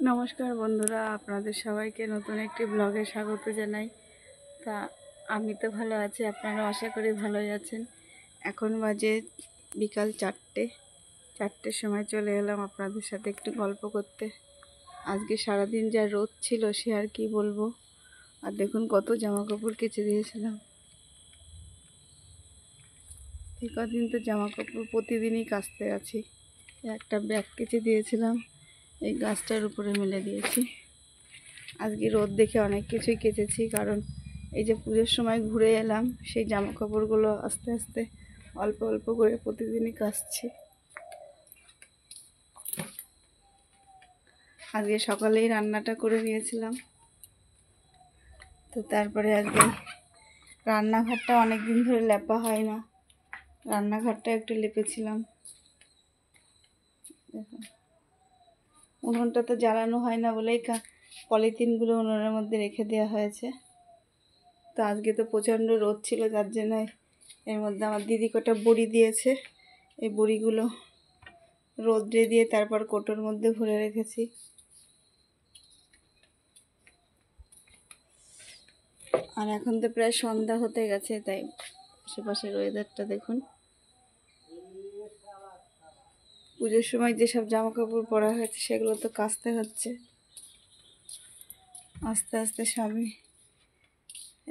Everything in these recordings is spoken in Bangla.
নমস্কার বন্ধুরা, আপনাদের সবাইকে নতুন একটি ব্লগে স্বাগত জানাই। তা আমি তো ভালো আছি, আপনারা আশা করি ভালোই আছেন। এখন বাজে বিকাল 4টের সময় চলে এলাম আপনাদের সাথে একটু গল্প করতে। আজকে সারাদিন যা রোদ ছিল সে আর কি বলবো। আর দেখুন কত জামা কাপড় কেচে দিয়েছিলাম। এই কদিন তো জামা কাপড় প্রতিদিনই কাচতে আছি। একটা ব্যাগ কেচে দিয়েছিলাম, এই গাছটার উপরে মেলে দিয়েছি। আজকে রোদ দেখে অনেক কিছুই কেচেছি, কারণ এই যে পুজোর সময় ঘুরে এলাম, সেই জামা কাপড়গুলো আস্তে আস্তে অল্প অল্প করে প্রতিদিনই কাচছি। আজকে সকালেই রান্নাটা করে দিয়েছিলাম, তো তারপরে আজকে রান্নাঘরটা অনেক দিন ধরে লেপা হয় না, রান্নাঘরটা একটু লেপেছিলাম। দেখুন, উনুনটা তো জ্বালানো হয় না বলেই পলিথিনগুলো উনুনের মধ্যে রেখে দেওয়া হয়েছে। তো আজকে তো প্রচণ্ড রোদ ছিল, যার জন্য এর মধ্যে আমার দিদি কটা বড়ি দিয়েছে। এই বড়িগুলো রোদ্রে দিয়ে তারপর কোটোর মধ্যে ভরে রেখেছি। আর এখন তো প্রায় সন্ধ্যা হতে গেছে, তাই আশেপাশের ওয়েদারটা দেখুন। পুজোর সময় যেসব জামা কাপড় পরা হয়েছে সেগুলো তো কাচতে হচ্ছে আস্তে আস্তে সবই।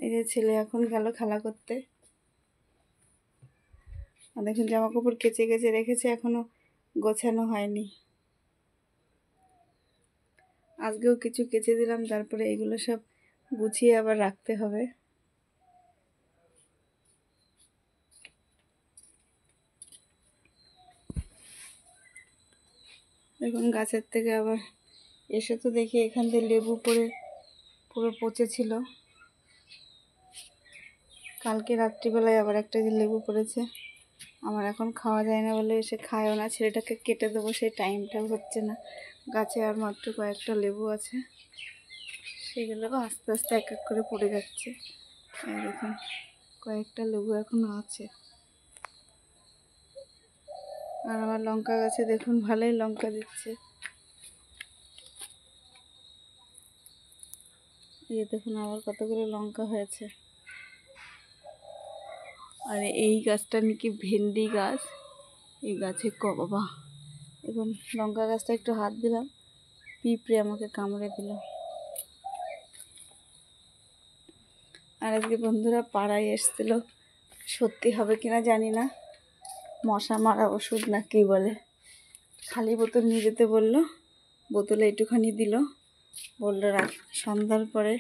এই যে ছেলে এখন গেল খেলা করতে। আর দেখুন জামা কাপড় কেচে কেচে রেখেছে, এখনো গোছানো হয়নি। আজকেও কিছু কেচে দিলাম, তারপরে এগুলো সব গুছিয়ে আবার রাখতে হবে। দেখুন গাছের থেকে আবার এসে তো দেখি এখান থেকে লেবু পড়ে পুরো পচেছিল। কালকে রাত্রিবেলায় আবার একটা যে লেবু পড়েছে, আমার এখন খাওয়া যায় না বলে এসে খায়ও না। ছেলেটাকে কেটে দেবো, সেই টাইমটাও হচ্ছে না। গাছে আর মাত্র কয়েকটা লেবু আছে, সেগুলো আস্তে আস্তে এক এক করে পড়ে যাচ্ছে। এই দেখুন কয়েকটা লেবু এখনো আছে। আর আমার লঙ্কা গাছে দেখুন ভালোই লঙ্কা দিচ্ছে। এই দেখুন আবার কতগুলো লঙ্কা হয়েছে। আর এই গাছটা নাকি ভেন্ডি গাছ। এই গাছে বাবা, এখন লঙ্কা গাছটা একটু হাত দিলাম, পিঁপড়ে আমাকে কামড়ে দিল। আর আজকে বন্ধুরা পাড়ায় এসেছিলো, সত্যি হবে কিনা জানি না, মশা মারা ওষুধ না কি বলে, খালি বোতল নিয়ে যেতে বললো। বোতলে একটুখানি দিল, বললো রাত সন্ধ্যার পরে।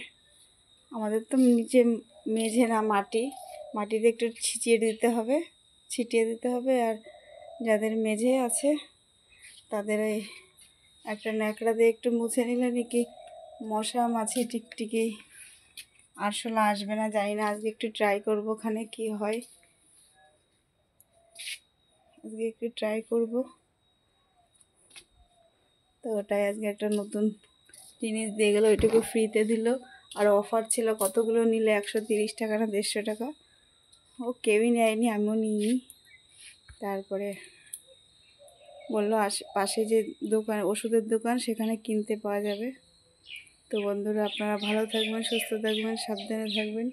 আমাদের তো নিচে মেঝে না, মাটিতে একটু ছিটিয়ে দিতে হবে। আর যাদের মেঝে আছে তাদের এই একটা ন্যাকড়া দিয়ে একটু মুছে নিলে নাকি মশা মাছি টিকটিকি আরশোলা আসবে না। জানি না, আজকে একটু ট্রাই করবো, ওখানে কি হয়। আজকে একটু ট্রাই করব। তো ওটাই আজকে একটা নতুন জিনিস দিয়ে গেলো, ওইটুকু ফ্রিতে দিল। আর অফার ছিল, কতগুলো নিলে 130 টাকা না 150 টাকা। ও কেউই নেয়নি, আমিও নিইনি। তারপরে বললো পাশে যে দোকান, ওষুধের দোকান, সেখানে কিনতে পাওয়া যাবে। তো বন্ধুরা, আপনারা ভালো থাকবেন, সুস্থ থাকবেন, সাবধানে থাকবেন।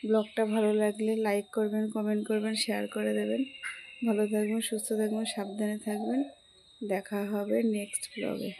ব্লগটা ভালো লাগলে লাইক করবেন, কমেন্ট করবেন, শেয়ার করে দেবেন। ভালো থাকবেন, সুস্থ থাকবেন, সাবধানে থাকবেন। দেখা হবে নেক্সট ব্লগে।